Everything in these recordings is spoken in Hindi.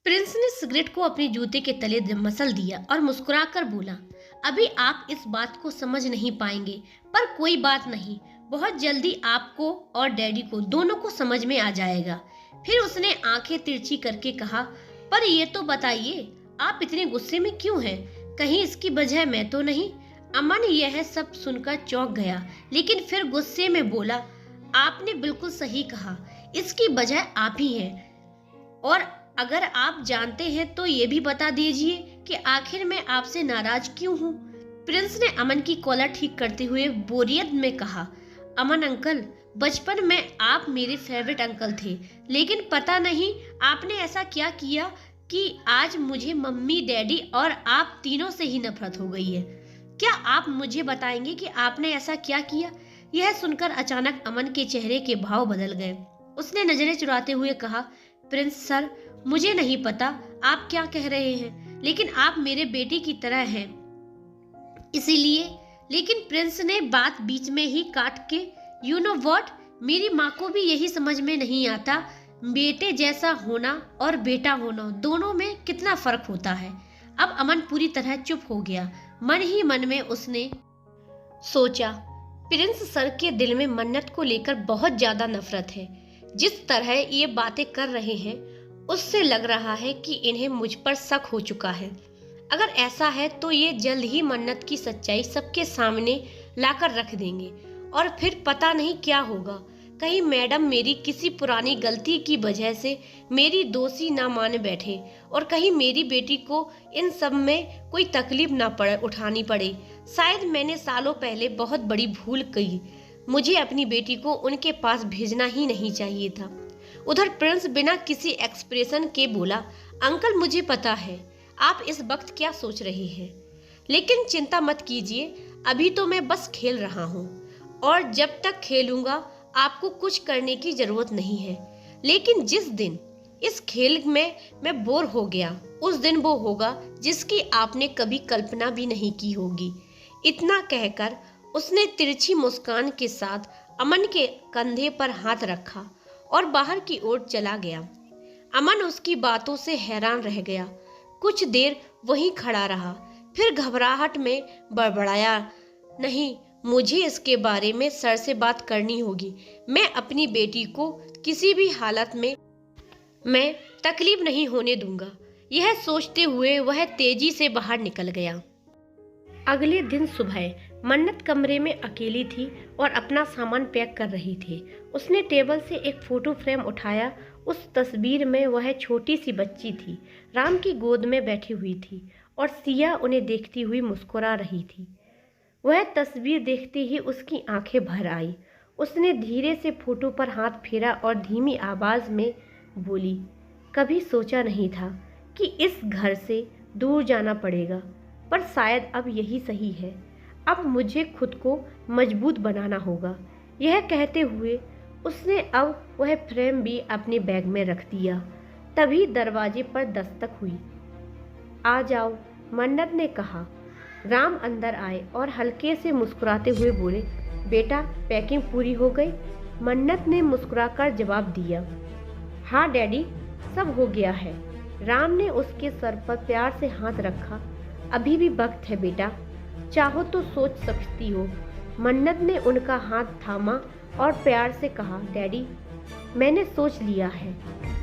प्रिंस ने सिगरेट को अपने जूते के तले मसल दिया और मुस्कुराकर बोला, अभी आप इस बात को समझ नहीं पाएंगे, पर कोई बात नहीं, बहुत जल्दी आपको और डैडी को दोनों को समझ में आ जाएगा। फिर उसने आंखें तिरछी करके कहा, पर ये तो बताइए, आप इतने गुस्से में क्यों हैं? कहीं इसकी वजह मैं तो नहीं? अमन यह सब सुनकर चौंक गया, लेकिन फिर गुस्से में बोला, आपने बिल्कुल सही कहा, इसकी वजह आप ही हैं। और अगर आप जानते हैं तो ये भी बता दीजिए कि आखिर मैं आपसे नाराज क्यों हूँ? प्रिंस ने अमन की कॉलर ठीक करते हुए बोरियत में कहा, अमन अंकल, बचपन में आप मेरे फेवरेट अंकल थे, लेकिन पता नहीं आपने ऐसा क्या किया कि आज मुझे मम्मी, डैडी और आप तीनों से ही नफरत हो गई है। क्या आप मुझे बताएंगे कि आपने ऐसा क्या किया? यह सुनकर अचानक अमन के चेहरे के भाव बदल गए। उसने नजरें चुराते हुए कहा, प्रिंस सर, मुझे नहीं पता आप क्या कह रहे हैं, लेकिन आप मेरे बेटे की तरह हैं, इसीलिए। लेकिन प्रिंस ने बात बीच में ही काट के, यू नो व्हाट, मेरी माँ को भी यही समझ में नहीं आता, बेटे जैसा होना और बेटा होना दोनों में कितना फर्क होता है। अब अमन पूरी तरह चुप हो गया। मन ही मन में उसने सोचा, प्रिंस सर के दिल में मन्नत को लेकर बहुत ज्यादा नफरत है। जिस तरह ये बातें कर रहे हैं उससे लग रहा है कि इन्हें मुझ पर शक हो चुका है। अगर ऐसा है तो ये जल्द ही मन्नत की सच्चाई सबके सामने लाकर रख देंगे और फिर पता नहीं क्या होगा। कहीं मैडम मेरी किसी पुरानी गलती की वजह से मेरी दोषी ना मान बैठे और कहीं मेरी बेटी को इन सब में कोई तकलीफ ना उठानी पड़े। शायद मैंने सालों पहले बहुत बड़ी भूल की। मुझे अपनी बेटी को उनके पास भेजना ही नहीं चाहिए था। उधर प्रिंस बिना किसी एक्सप्रेशन के बोला, अंकल मुझे पता है आप इस वक्त क्या सोच रहे हैं, लेकिन चिंता मत कीजिए, अभी तो मैं बस खेल रहा हूँ और जब तक खेलूंगा आपको कुछ करने की जरूरत नहीं है। लेकिन जिस दिन इस खेल में मैं बोर हो गया उस दिन वो होगा जिसकी आपने कभी कल्पना भी नहीं की होगी। इतना कहकर उसने तिरछी मुस्कान के साथ अमन के कंधे पर हाथ रखा और बाहर की ओर चला गया। अमन उसकी बातों से हैरान रह गया। कुछ देर वहीं खड़ा रहा, फिर घबराहट में बड़बड़ाया, नहीं, मुझे इसके बारे में सर से बात करनी होगी। मैं अपनी बेटी को किसी भी हालत में मैं तकलीफ नहीं होने दूंगा। यह सोचते हुए वह तेजी से बाहर निकल गया। अगले दिन सुबह मन्नत कमरे में अकेली थी और अपना सामान पैक कर रही थी। उसने टेबल से एक फोटो फ्रेम उठाया। उस तस्वीर में वह छोटी सी बच्ची थी, राम की गोद में बैठी हुई थी और सिया उन्हें देखती हुई मुस्कुरा रही थी। वह तस्वीर देखते ही उसकी आंखें भर आई। उसने धीरे से फोटो पर हाथ फेरा और धीमी आवाज में बोली, कभी सोचा नहीं था कि इस घर से दूर जाना पड़ेगा, पर शायद अब यही सही है। अब मुझे खुद को मजबूत बनाना होगा। यह कहते हुए उसने अब वह फ्रेम भी अपने बैग में रख दिया। तभी दरवाजे पर दस्तक हुई। आ जाओ, मन्नत ने कहा। राम अंदर आए और हल्के से मुस्कुराते हुए बोले, बेटा पैकिंग पूरी हो गई? मन्नत ने मुस्कुराकर जवाब दिया, हाँ डैडी, सब हो गया है। राम ने उसके सर पर प्यार से हाथ रखा। अभी भी वक्त है बेटा, चाहो तो सोच सकती हो। मन्नत ने उनका हाथ थामा और प्यार से कहा, डैडी मैंने सोच लिया है,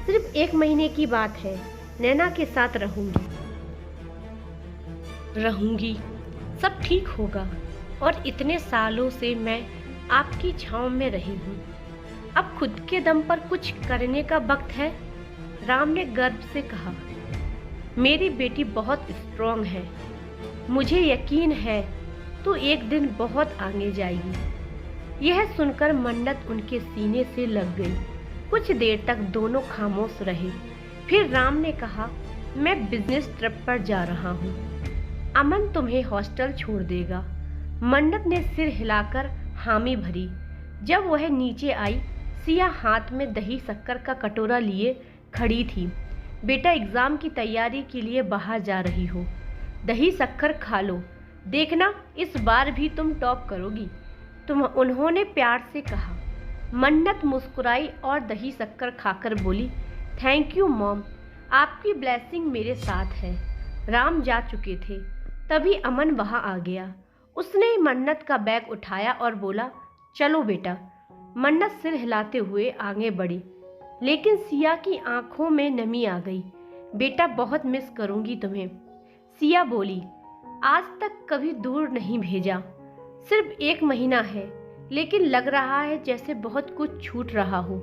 सिर्फ 1 महीने की बात है, नैना के साथ रहूंगी, सब ठीक होगा। और इतने सालों से मैं आपकी छांव में रही हूँ, अब खुद के दम पर कुछ करने का वक्त है। राम ने गर्व से कहा, मेरी बेटी बहुत स्ट्रांग है, मुझे यकीन है तो एक दिन बहुत आगे जाएगी। यह सुनकर मन्नत उनके सीने से लग गई। कुछ देर तक दोनों खामोश रहे। फिर राम ने कहा, मैं बिजनेस ट्रिप पर जा रहा हूँ, अमन तुम्हें हॉस्टल छोड़ देगा। मन्नत ने सिर हिलाकर हामी भरी। जब वह नीचे आई, सिया हाथ में दही शक्कर का कटोरा लिए खड़ी थी। बेटा एग्जाम की तैयारी के लिए बाहर जा रही हो, दही शक्कर खा लो, देखना इस बार भी तुम टॉप करोगी, उन्होंने प्यार से कहा। मन्नत मुस्कुराई और दही शक्कर खाकर बोली, थैंक यू मॉम, आपकी ब्लेसिंग मेरे साथ है। राम जा चुके थे, तभी अमन वहां आ गया। उसने मन्नत का बैग उठाया और बोला, चलो बेटा। मन्नत सिर हिलाते हुए आगे बढ़ी, लेकिन सिया की आंखों में नमी आ गई। बेटा, बहुत मिस करूंगी तुम्हें। सिया बोली, आज तक कभी दूर नहीं भेजा। सिर्फ 1 महीना है, लेकिन लग रहा है जैसे बहुत कुछ छूट रहा हो।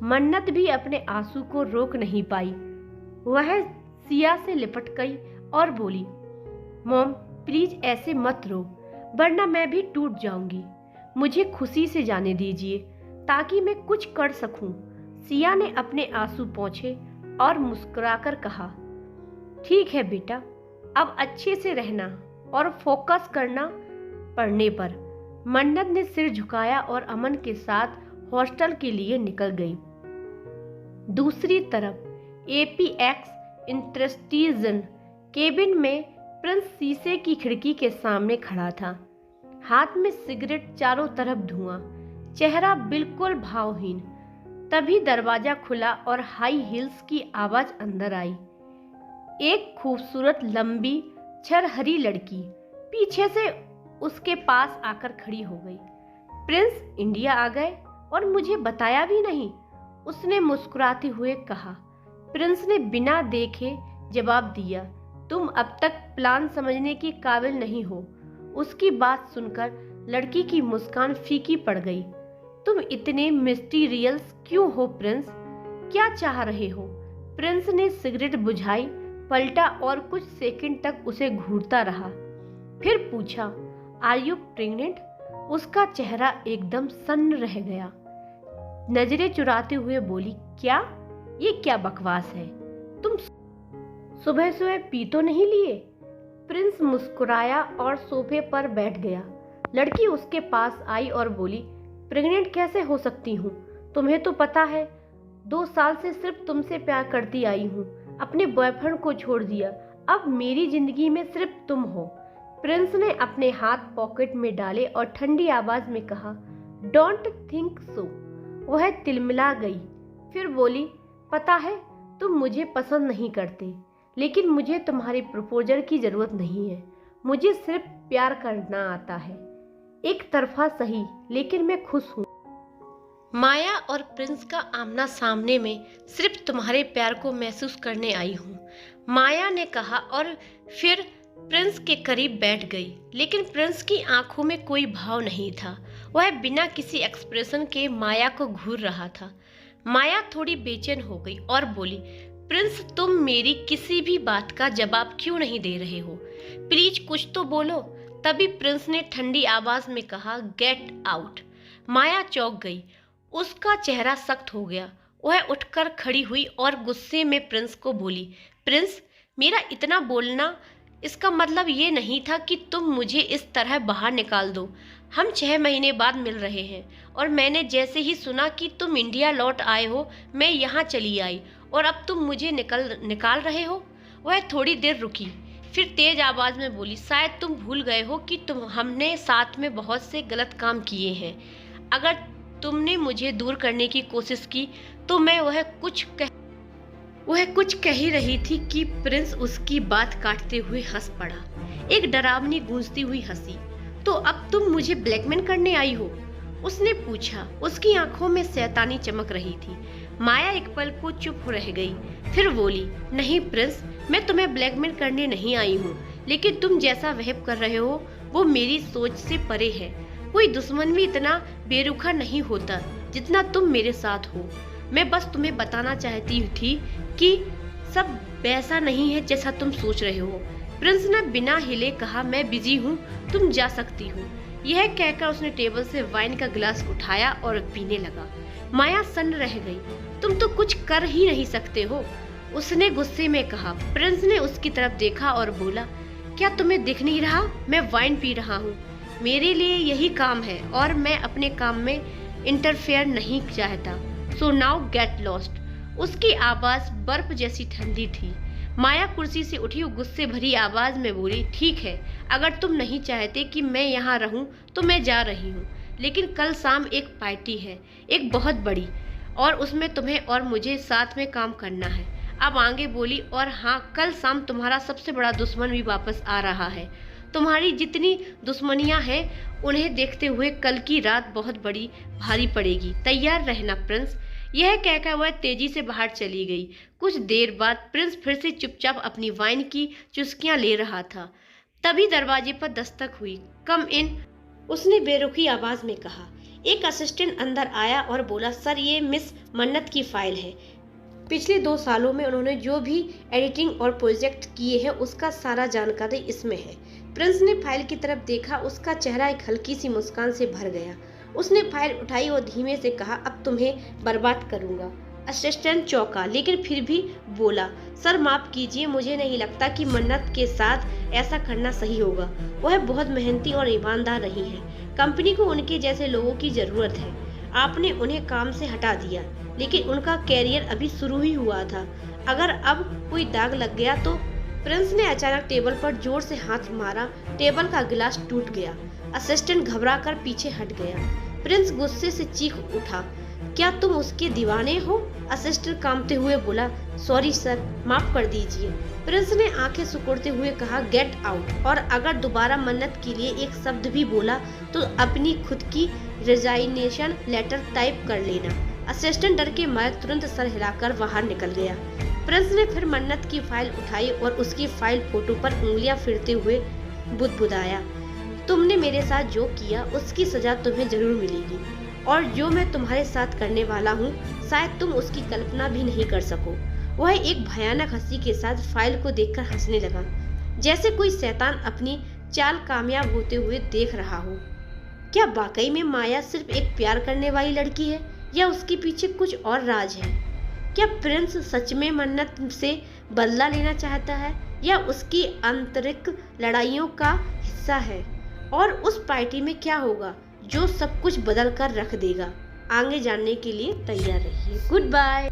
मन्नत भी अपने आंसू को रोक नहीं पाई। वह सिया से लिपट गई और बोली, मॉम प्लीज ऐसे मत रो, वरना मैं भी टूट जाऊंगी। मुझे खुशी से जाने दीजिए, ताकि मैं कुछ कर सकूं। सिया ने अपने आंसू पोंछे और मुस्कुराकर कहा, ठीक है बेटा, अब अच्छे से रहना और फोकस करना पढ़ने पर। मन्नत ने सिर झुकाया और अमन के साथ हॉस्टल के लिए निकल गई। दूसरी तरफ एपीएक्स इंटरेस्टीजन केबिन में प्रिंस शीशे की खिड़की के सामने खड़ा था, हाथ में सिगरेट, चारों तरफ धुआं, चेहरा बिल्कुल भावहीन। तभी दरवाजा खुला और हाई हील्स की आवाज अंदर आई। एक खूबसूरत लंबी छरहरी लड़की पीछे से उसके पास आकर खड़ी हो गई। प्रिंस इंडिया आ गए और मुझे बताया भी नहीं, उसने मुस्कुराते हुए कहा। प्रिंस ने बिना देखे जवाब दिया, तुम अब तक प्लान समझने के काबिल नहीं हो। उसकी बात सुनकर लड़की की मुस्कान फीकी पड़ गई। तुम इतने मिस्टीरियस क्यों हो प्रिंस? क्या चाह रहे हो? प्रिंस ने सिगरेट बुझाई, पलटा और कुछ सेकंड तक उसे घूरता रहा। फिर पूछा, आर यू प्रेग्नेंट? उसका चेहरा एकदम सन्न रह गया। नजरें चुराते हुए बोली, क्या? ये क्या बकवास है? तुम सुबह सुबह पी तो नहीं लिए? प्रिंस मुस्कुराया और सोफे पर बैठ गया। लड़की उसके पास आई और बोली, प्रेग्नेंट कैसे हो सकती हूँ? तुम्हें तो पता है 2 साल से सिर्फ तुमसे प्यार करती आई हूँ। अपने बॉयफ्रेंड को छोड़ दिया, अब मेरी जिंदगी में सिर्फ तुम हो। प्रिंस ने अपने हाथ पॉकेट में डाले और ठंडी आवाज में कहा, डोंट थिंक सो। वह तिलमिला गई, फिर बोली, पता है तुम मुझे पसंद नहीं करते, लेकिन मुझे तुम्हारे प्रपोजल की जरूरत नहीं है। मुझे सिर्फ प्यार करना आता है, एक तरफा सही, लेकिन मैं खुश हूँ। माया और प्रिंस का आमना सामने में सिर्फ तुम्हारे प्यार को महसूस करने आई हूँ, माया ने कहा और फिर प्रिंस के करीब बैठ गई। लेकिन प्रिंस की आंखों में कोई भाव नहीं था। वह बिना किसी एक्सप्रेशन के माया को घूर रहा था। माया थोड़ी बेचैन हो गई और बोली, प्रिंस तुम मेरी किसी भी बात का जवाब क्यों नहीं दे रहे हो? प्लीज कुछ तो बोलो। तभी प्रिंस ने ठंडी आवाज में कहा, गेट आउट। माया चौंक गई, उसका चेहरा सख्त हो गया। वह उठकर खड़ी हुई और गुस्से में प्रिंस को बोली, प्रिंस मेरा इतना बोलना इसका मतलब ये नहीं था कि तुम मुझे इस तरह बाहर निकाल दो। हम 6 महीने बाद मिल रहे हैं और मैंने जैसे ही सुना कि तुम इंडिया लौट आए हो, मैं यहाँ चली आई और अब तुम मुझे निकाल रहे हो। वह थोड़ी देर रुकी, फिर तेज आवाज में बोली, शायद तुम भूल गए हो कि हमने साथ में बहुत से गलत काम किए हैं। अगर तुमने मुझे दूर करने की कोशिश की तो मैं वह कुछ कह ही रही थी कि प्रिंस उसकी बात काटते हुए हंस पड़ा, एक डरावनी गूंजती हुई हंसी। तो अब तुम मुझे ब्लैकमेल करने आई हो? उसने पूछा। उसकी आंखों में शैतानी चमक रही थी। माया एक पल को चुप रह गई, फिर बोली, नहीं प्रिंस, मैं तुम्हें ब्लैकमेल करने नहीं आई हूँ, लेकिन तुम जैसा वहम कर रहे हो वो मेरी सोच से परे है। कोई दुश्मन भी इतना बेरुखा नहीं होता जितना तुम मेरे साथ हो। मैं बस तुम्हें बताना चाहती थी कि सब वैसा नहीं है जैसा तुम सोच रहे हो। प्रिंस ने बिना हिले कहा, मैं बिजी हूँ, तुम जा सकती हो। यह कहकर उसने टेबल से वाइन का गिलास उठाया और पीने लगा। माया सन्न रह गई, तुम तो कुछ कर ही नहीं सकते हो, उसने गुस्से में कहा। प्रिंस ने उसकी तरफ देखा और बोला, क्या तुम्हें दिख नहीं रहा मैं वाइन पी रहा हूँ? मेरे लिए यही काम है और मैं अपने काम में इंटरफेयर नहीं चाहता। So now get lost. उसकी आवाज बर्फ जैसी ठंडी थी। माया कुर्सी से उठी, गुस्से भरी आवाज में बोली, ठीक है, अगर तुम नहीं चाहते कि मैं यहाँ रहूं तो मैं जा रही हूँ, लेकिन कल शाम एक पार्टी है, एक बहुत बड़ी, और उसमें तुम्हें और मुझे साथ में काम करना है। अब आगे बोली, और हाँ, कल शाम तुम्हारा सबसे बड़ा दुश्मन भी वापस आ रहा है। तुम्हारी जितनी दुश्मनियां हैं उन्हें देखते हुए कल की रात बहुत बड़ी भारी पड़ेगी। तैयार रहना प्रिंस। यह कहकर वह तेजी से बाहर चली गई। कुछ देर बाद प्रिंस फिर से चुपचाप अपनी वाइन की चुस्कियां ले रहा था। तभी दरवाजे पर दस्तक हुई। कम इन, उसने बेरुखी आवाज में कहा। एक असिस्टेंट अंदर आया और बोला, सर, ये मिस मन्नत की फाइल है। पिछले 2 सालों में उन्होंने जो भी एडिटिंग और प्रोजेक्ट किए हैं उसका सारा जानकारी इसमें है। प्रिंस ने फाइल की तरफ देखा। उसका चेहरा एक हल्की सी मुस्कान से भर गया। उसने फाइल उठाई और धीमे से कहा, अब तुम्हें बर्बाद करूंगा। असिस्टेंट चौंका, लेकिन फिर भी बोला, सर माफ कीजिए, मुझे नहीं लगता कि मन्नत के साथ ऐसा करना सही होगा। वह बहुत मेहनती और ईमानदार रही है। कंपनी को उनके जैसे लोगों की जरूरत है। आपने उन्हें काम से हटा दिया, लेकिन उनका कैरियर अभी शुरू ही हुआ था। अगर अब कोई दाग लग गया तो। प्रिंस ने अचानक टेबल पर जोर से हाथ मारा। टेबल का गिलास टूट गया। असिस्टेंट घबराकर पीछे हट गया। प्रिंस गुस्से से चीख उठा, क्या तुम उसके दीवाने हो? असिस्टेंट कांपते हुए बोला, सॉरी सर, माफ कर दीजिए। प्रिंस ने आंखें सिकुड़ते हुए कहा, गेट आउट। और अगर दोबारा मन्नत के लिए एक शब्द भी बोला तो अपनी खुद की रिजाइनेशन लेटर टाइप कर लेना। असिस्टेंट डर के मारे तुरंत सर हिलाकर बाहर निकल गया। प्रिंस ने फिर मन्नत की फाइल उठाई और उसकी फाइल फोटो पर उंगलियां फिरते हुए बुदबुदाया, तुमने मेरे साथ जो किया उसकी सजा तुम्हें जरूर मिलेगी, और जो मैं तुम्हारे साथ करने वाला हूँ शायद तुम उसकी कल्पना भी नहीं कर सको। वह एक भयानक हंसी के साथ फाइल को देखकर हंसने लगा, जैसे कोई शैतान अपनी चाल कामयाब होते हुए देख रहा हो। क्या वाकई में माया सिर्फ एक प्यार करने वाली लड़की है, या उसके पीछे कुछ और राज है? क्या प्रिंस सच में मन्नत से बदला लेना चाहता है, या उसकी आंतरिक लड़ाइयों का हिस्सा है? और उस पार्टी में क्या होगा जो सब कुछ बदल कर रख देगा? आगे जानने के लिए तैयार रहिए। Good bye.